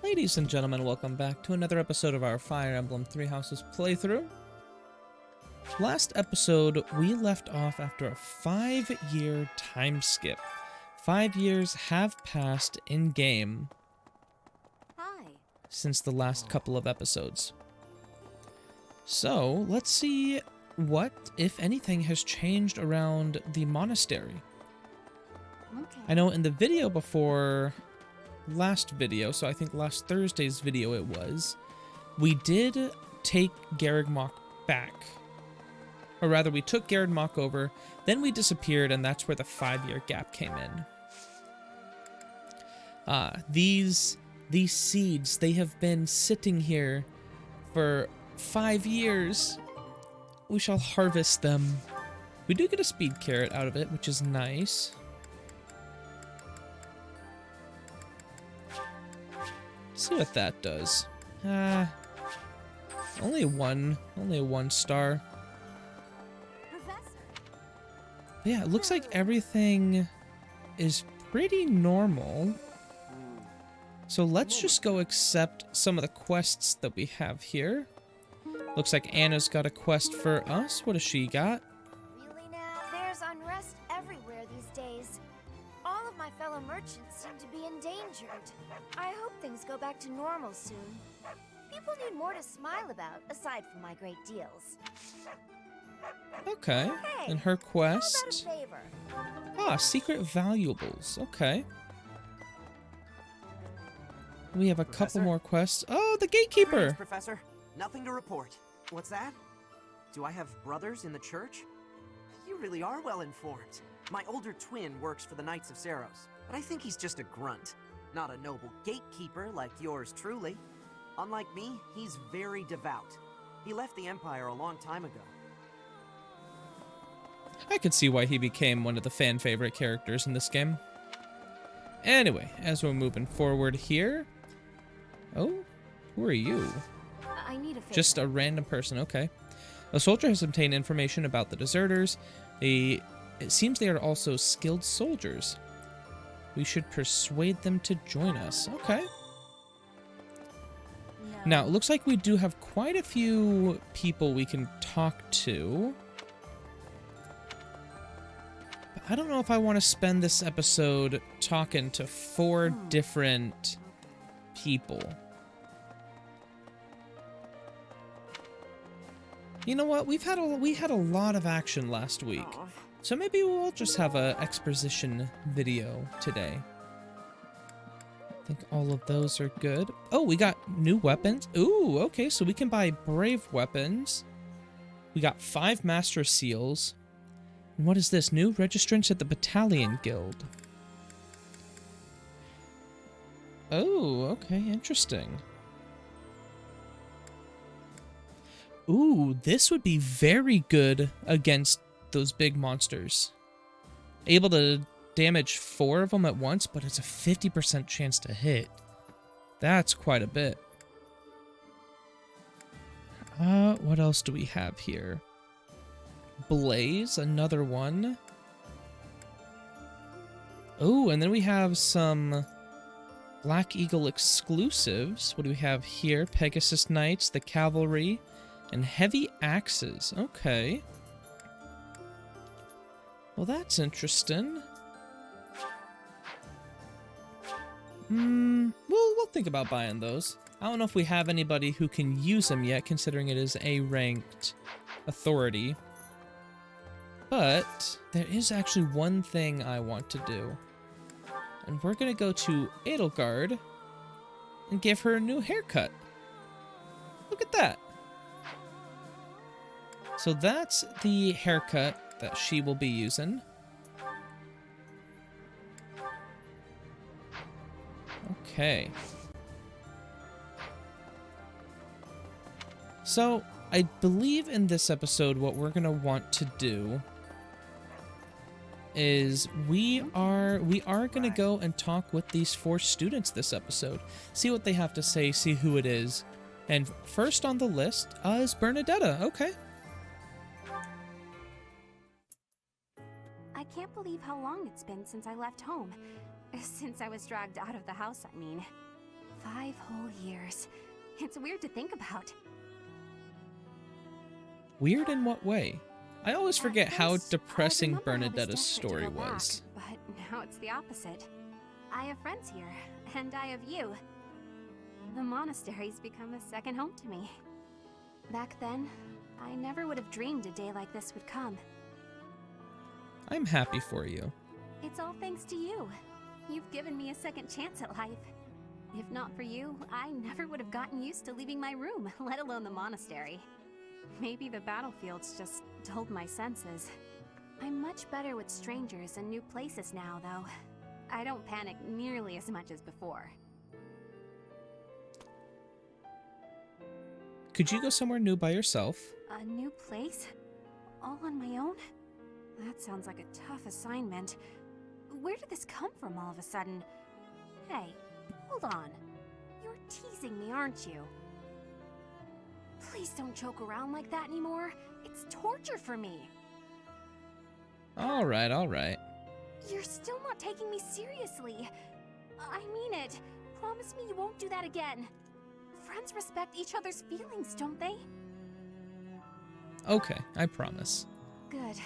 Ladies and gentlemen, welcome back to another episode of our Fire Emblem Three Houses playthrough. Last episode, we left off after a 5-year time skip. 5 years have passed in-game since the last couple of episodes. So, let's see what, if anything, has changed around the monastery. Okay. I know in the video before last video, so I think last Thursday's video it was, we did take Garreg back. Or rather, we took Garreg over, then we disappeared, and that's where the 5-year gap came in. These seeds, they have been sitting here for 5 years. We shall harvest them. We do get a speed carrot out of it, which is nice. See what that does. Only a 1 star. But yeah, it looks like everything is pretty normal. So let's just go accept some of the quests that we have here. Looks like Anna's got a quest for us. What has she got? Really now? There's unrest everywhere these days. All of my fellow merchants seem to be endangered. I hope things go back to normal soon. People need more to smile about, aside from my great deals. Okay, Hey, and her how quest. about a favor? Ah, secret valuables. Okay. We have a couple Professor? more quests. Oh, the Greetings, Gatekeeper! Professor. Nothing to report. What's that? Do I have brothers in the church? You really are well informed. My older twin works for the Knights of Saros, but I think he's just a grunt, not a noble gatekeeper like yours truly. Unlike me, he's very devout. He left the Empire a long time ago. I could see why he became one of the fan favorite characters in this game. Anyway, as we're moving forward here. Oh, who are you? I need a favor. Just a random person, okay. A soldier has obtained information about the deserters. It seems they are also skilled soldiers. We should persuade them to join us. Okay. No. Now, it looks like we do have quite a few people we can talk to. But I don't know if I want to spend this episode talking to 4 different people. You know what? We had a lot of action last week. So maybe we'll just have a exposition video today. I think all of those are good. Oh, we got new weapons. Ooh, okay, so we can buy brave weapons. We got 5 master seals. And what is this? New registrants at the Battalion Guild. Oh, okay, interesting. Ooh, this would be very good against those big monsters. Able to damage 4 of them at once, but it's a 50% chance to hit. That's quite a bit. What else do we have here? Blaze, another one. Oh, and then we have some Black Eagle exclusives. What do we have here? Pegasus Knights, the Cavalry, and Heavy Axes. Okay. Well, that's interesting. We'll think about buying those. I don't know if we have anybody who can use them yet, considering it is a ranked authority. But there is actually one thing I want to do. And we're going to go to Edelgard and give her a new haircut. Look at that. So that's the haircut that she will be using. Okay. So, I believe in this episode what we're going to want to do is we are going to go and talk with these 4 students this episode. See what they have to say, see who it is. And first on the list is Bernadetta. Okay. I can't believe how long it's been since I left home. Since I was dragged out of the house, I mean. 5 whole strangers. It's weird to think about. Weird in what way? I always forget how First, I depressing remember I was Bernadetta's desperate to story go back, was. but now it's the opposite. I have friends here, and I have you. The monastery's become a second home to me. Back then, I never would have dreamed a day like this would come. I'm happy for you. It's all thanks to you. You've given me a second chance at life. If not for you, I never would have gotten used to leaving my room, let alone the monastery. Maybe the battlefields just dulled my senses. I'm much better with strangers and new places now, though. I don't panic nearly as much as before. Could you go somewhere new by yourself? A new place? All on my own? That sounds like a tough assignment. Where did this come from all of a sudden? Hey, hold on. You're teasing me, aren't you? Please don't joke around like that anymore. It's torture for me. Alright, alright. You're still not taking me seriously. I mean it. Promise me you won't do that again. Friends respect each other's feelings, don't they? Okay, I promise. Good.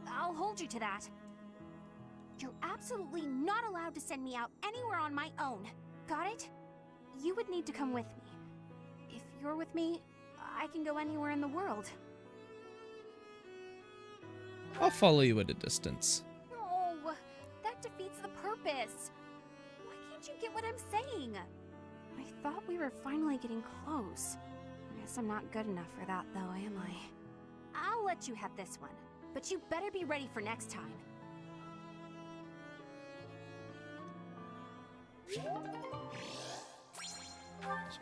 I'll hold you to that. You're absolutely not allowed to send me out anywhere on my own. Got it? You would need to come with me. If you're with me, I can go anywhere in the world. I'll follow you at a distance. No, that defeats the purpose. Why can't you get what I'm saying? I thought we were finally getting close. I guess I'm not good enough for that, though, am I? I'll let you have this one, but you better be ready for next time.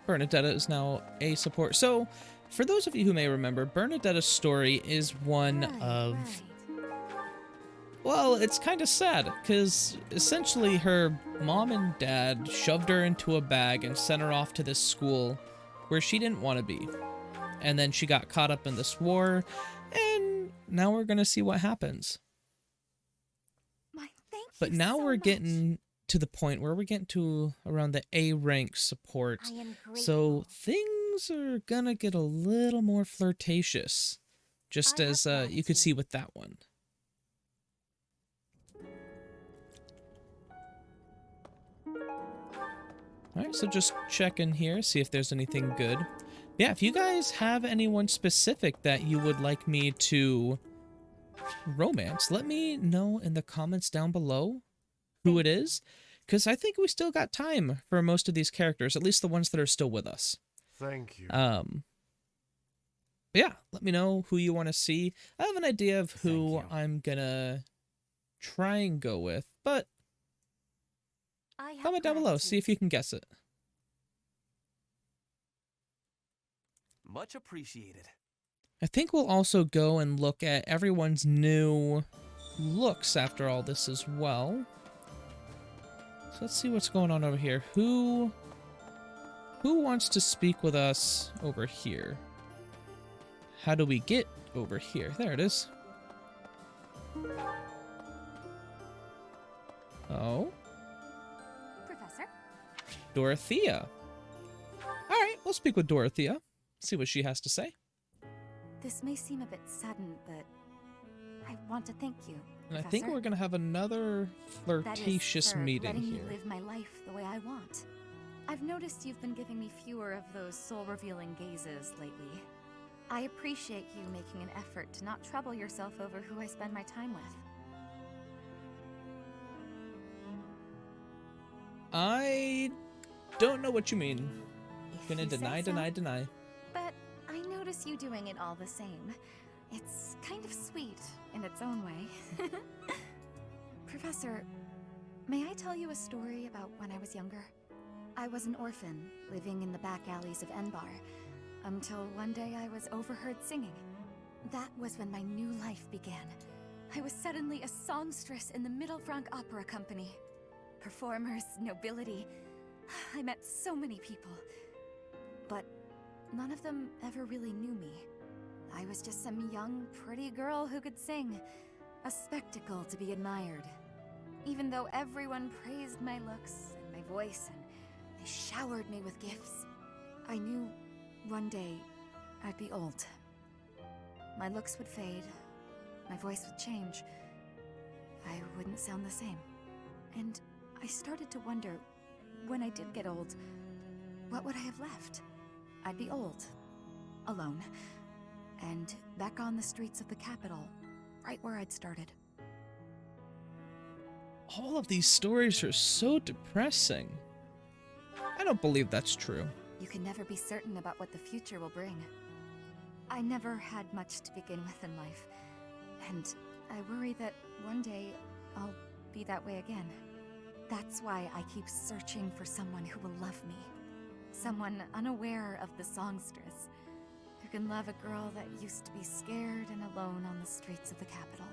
Bernadetta is now a support. So, for those of you who may remember, Bernadetta's story is one of... Well, it's kind of sad, because essentially her mom and dad shoved her into a bag and sent her off to this school where she didn't want to be. And then she got caught up in this war, and now we're going to see what happens. But now we're getting to the point where we're getting to around the A rank support. So things are going to get a little more flirtatious, just as you could see with that one. Alright, so just check in here, see if there's anything good. Yeah, if you guys have anyone specific that you would like me to romance, let me know in the comments down below who it is, because I think we still got time for most of these characters, at least the ones that are still with us. Thank you. Yeah, let me know who you want to see. I have an idea of who I'm gonna try and go with, but comment down below, see if you can guess it. Much appreciated. I think we'll also go and look at everyone's new looks after all this as well. So let's see what's going on over here. Who wants to speak with us over here? How do we get over here? There it is. Oh. Professor? Dorothea. Alright, we'll speak with Dorothea. See what she has to say. This may seem a bit sudden, but I want to thank you, And I Professor. think we're going to have another flirtatious that is, for meeting letting here. me live my life the way I want. I've noticed you've been giving me fewer of those soul-revealing gazes lately. I appreciate you making an effort to not trouble yourself over who I spend my time with. I don't know what you mean. If Gonna you say deny, so. deny. But I notice you doing it all the same. It's kind of sweet in its own way. Professor, may I tell you a story about when I was younger? I was an orphan, living in the back alleys of Enbar, until one day I was overheard singing. That was when my new life began. I was suddenly a songstress in the Middle Franc Opera Company. Performers, nobility. I met so many people. But none of them ever really knew me. I was just some young, pretty girl who could sing. A spectacle to be admired. Even though everyone praised my looks and my voice and they showered me with gifts, I knew one day I'd be old. My looks would fade, my voice would change. I wouldn't sound the same. And I started to wonder, when I did get old, what would I have left? I'd be old, alone, and back on the streets of the capital, right where I'd started. All of these stories are so depressing. I don't believe that's true. You can never be certain about what the future will bring. I never had much to begin with in life, and I worry that one day I'll be that way again. That's why I keep searching for someone who will love me. Someone unaware of the songstress, who can love a girl that used to be scared and alone on the streets of the capital.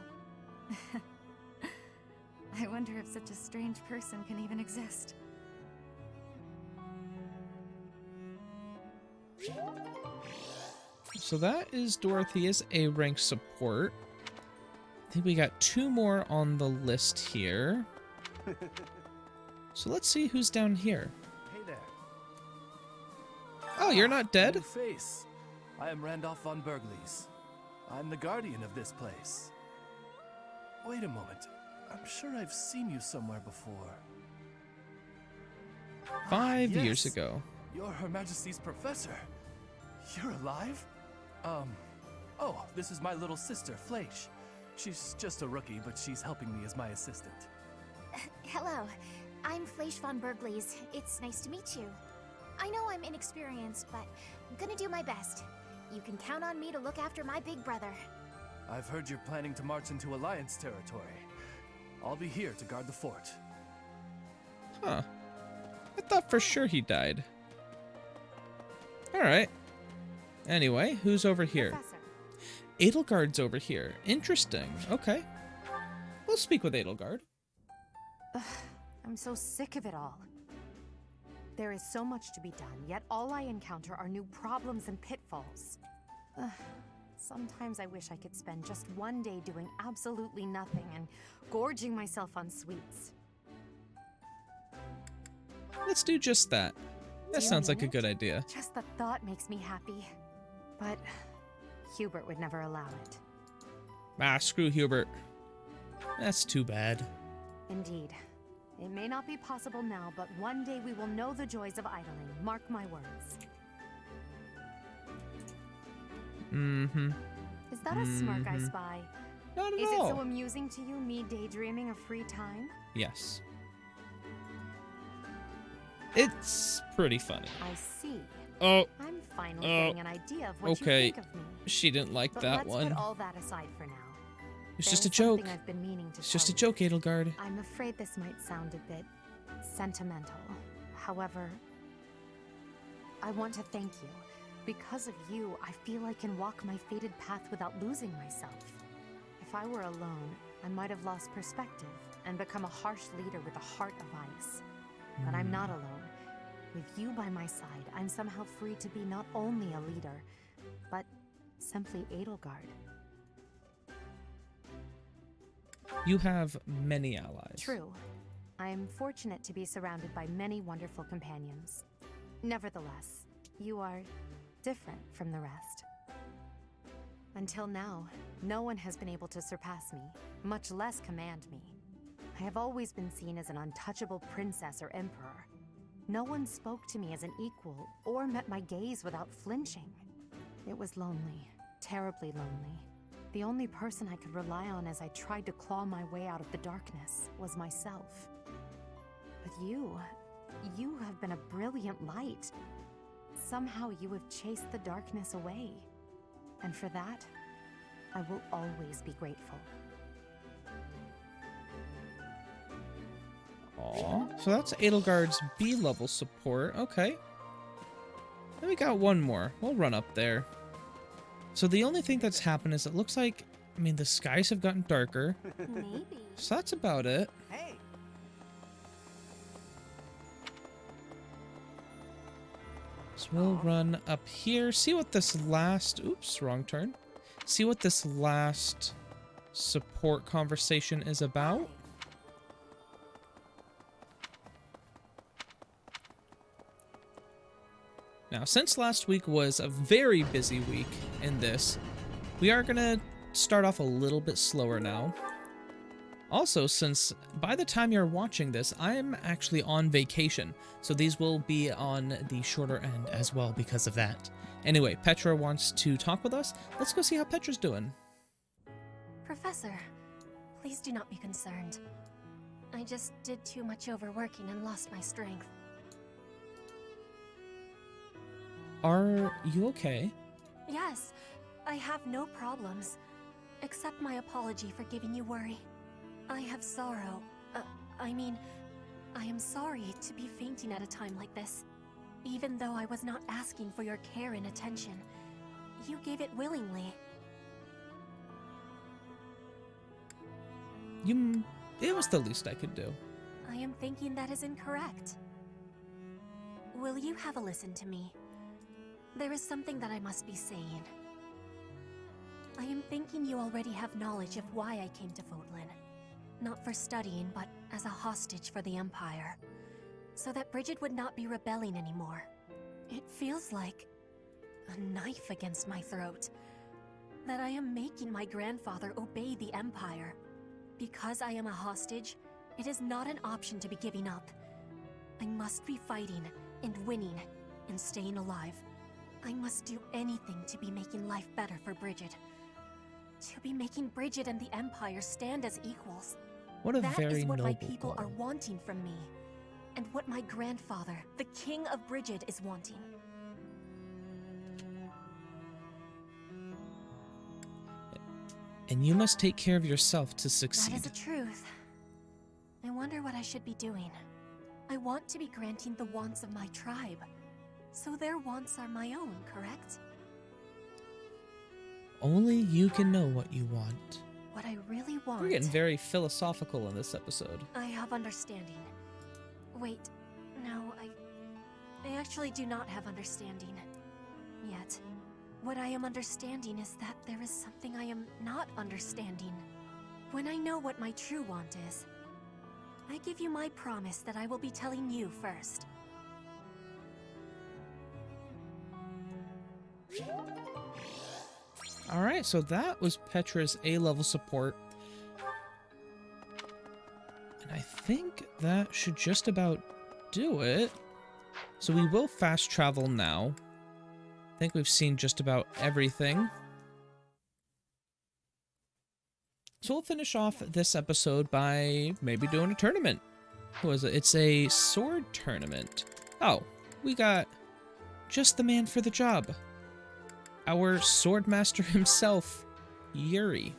I wonder if such a strange person can even exist. So that is Dorothy as A-rank support. I think we got 2 more on the list here. So let's see who's down here. Hey there. Oh, you're not dead? New face. I am Randolph von Bergles. I'm the guardian of this place. Wait a moment. I'm sure I've seen you somewhere before. 5 Yes. years ago. You're Her Majesty's professor. You're alive? Oh, this is my little sister, Fleisch. She's just a rookie, but she's helping me as my assistant. Hello, I'm Fleisch von Bergles. It's nice to meet you. I know I'm inexperienced, but I'm gonna do my best. You can count on me to look after my big brother. I've heard you're planning to march into Alliance territory. I'll be here to guard the fort. Huh. I thought for sure he died. Alright. Anyway, who's over here? Professor. Edelgard's over here. Interesting. Okay. We'll speak with Edelgard. I'm so sick of it all. There is so much to be done, yet all I encounter are new problems and pitfalls. Sometimes I wish I could spend just one day doing absolutely nothing and gorging myself on sweets. Let's do just that. That Do you sounds like a mean it? good idea. Just the thought makes me happy. But Hubert would never allow it. Ah, screw Hubert. That's too bad. Indeed. It may not be possible now, but one day we will know the joys of idling. Mark my words. Mm-hmm. Is that a smirk I Mhm. spy? Not at Is it all. so amusing to you, me daydreaming of free time? Yes. It's pretty funny. I see. Oh, I'm finally Oh, getting an idea of what okay. you think of me. she didn't like But that let's one. put all that aside for now. It's just a There's joke. something I've been meaning to It's just a tell joke, Edelgard. you. I'm afraid this might sound a bit sentimental. However, I want to thank you. Because of you, I feel I can walk my fated path without losing myself. If I were alone, I might have lost perspective and become a harsh leader with a heart of ice. But I'm not alone. With you by my side, I'm somehow free to be not only a leader, but simply Edelgard. You have many allies. True. I am fortunate to be surrounded by many wonderful companions. Nevertheless, you are different from the rest. Until now, no one has been able to surpass me, much less command me. I have always been seen as an untouchable princess or emperor. No one spoke to me as an equal or met my gaze without flinching. It was lonely, terribly lonely. The only person I could rely on as I tried to claw my way out of the darkness was myself. But you have been a brilliant light. Somehow you have chased the darkness away. And for that, I will always be grateful. Aw. So that's Edelgard's B-level support. Okay. Then we got one more. We'll run up there. So the only thing that's happened is it looks like, I mean, the skies have gotten darker. Maybe. So that's about it. Hey, So we'll run up here. See what this last... Oops, wrong turn. See what this last support conversation is about. Now, since last week was a very busy week in this, we are going to start off a little bit slower now. Also, since by the time you're watching this, I'm actually on vacation, so these will be on the shorter end as well because of that. Anyway, Petra wants to talk with us. Let's go see how Petra's doing. Professor, please do not be concerned. I just did too much overworking and lost my strength. Are you okay? Yes, I have no problems. Accept my apology for giving you worry. I have sorrow. I am sorry to be fainting at a time like this. Even though I was not asking for your care and attention, you gave it willingly. It was the least I could do. I am thinking that is incorrect. Will you have a listen to me? There is something that I must be saying. I am thinking you already have knowledge of why I came to Fodlan. Not for studying, but as a hostage for the Empire. So that Bridget would not be rebelling anymore. It feels like a knife against my throat. That I am making my grandfather obey the Empire. Because I am a hostage, it is not an option to be giving up. I must be fighting, and winning, and staying alive. I must do anything to be making life better for Bridget. To be making Bridget and the Empire stand as equals. What a That very is what noble my people goal. are wanting from me. And what my grandfather, the King of Bridget, is wanting. And you must take care of yourself to That succeed. is the truth. I wonder what I should be doing. I want to be granting the wants of my tribe. So their wants are my own, correct? Only you can know what you want. What I really want... We're getting very philosophical in this episode. I have understanding. Wait, no, I actually do not have understanding. Yet. What I am understanding is that there is something I am not understanding. When I know what my true want is, I give you my promise that I will be telling you first. Alright, so that was Petra's A-level support. And I think that should just about do it. So we will fast travel now. I think we've seen just about everything. So we'll finish off this episode by maybe doing a tournament. What was it? It's a sword tournament. Oh, we got just the man for the job. Our sword master himself, Yuri.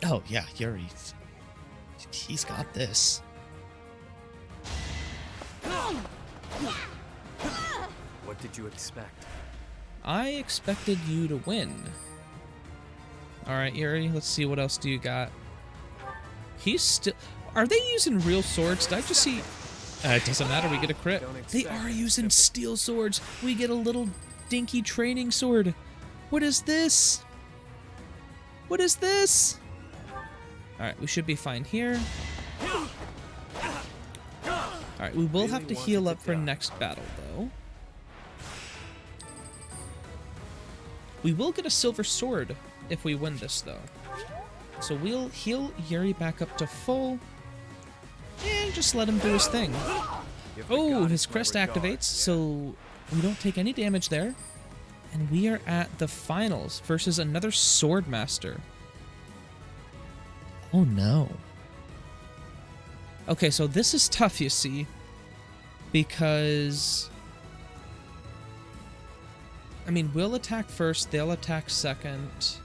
Oh yeah, Yuri. He's got this. What did you expect? I expected you to win. Alright, Yuri, let's see what else do you got. He's still... Are they using real swords? Did I just see... it doesn't matter, we get a crit. They are using steel swords. We get a little dinky training sword. What is this? What is this? Alright, we should be fine here. Alright, we will have to heal up for next battle, though. We will get a silver sword if we win this, though. So we'll heal Yuri back up to full. And just let him do his thing. Oh, his crest activates, so we don't take any damage there. And we are at the finals versus another sword master. Oh no. Okay, so this is tough, you see. Because... I mean, we'll attack first, they'll attack second.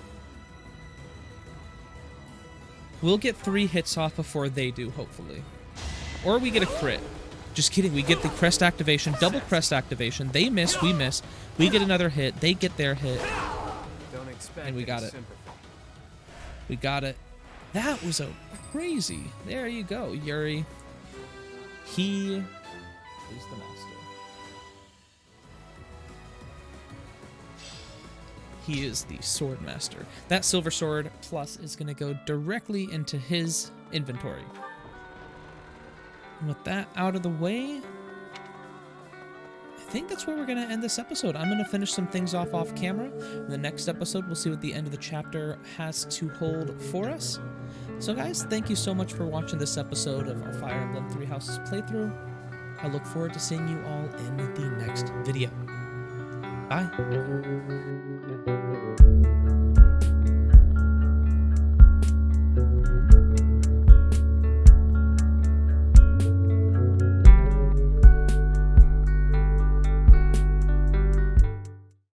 We'll get 3 hits off before they do, hopefully. Or we get a crit. Just kidding, we get the crest activation, double crest activation. They miss, we miss. We get another hit, they get their hit. Don't expect And we got it. sympathy. We got it. That was a crazy. There you go, Yuri. He is the master. He is the sword master. That silver sword plus is going to go directly into his inventory. And with that out of the way, think that's where we're going to end this episode. I'm going to finish some things off camera. In the next episode, we'll see what the end of the chapter has to hold for us. So guys, thank you so much for watching this episode of our Fire Emblem Three Houses playthrough. I look forward to seeing you all in the next video. Bye.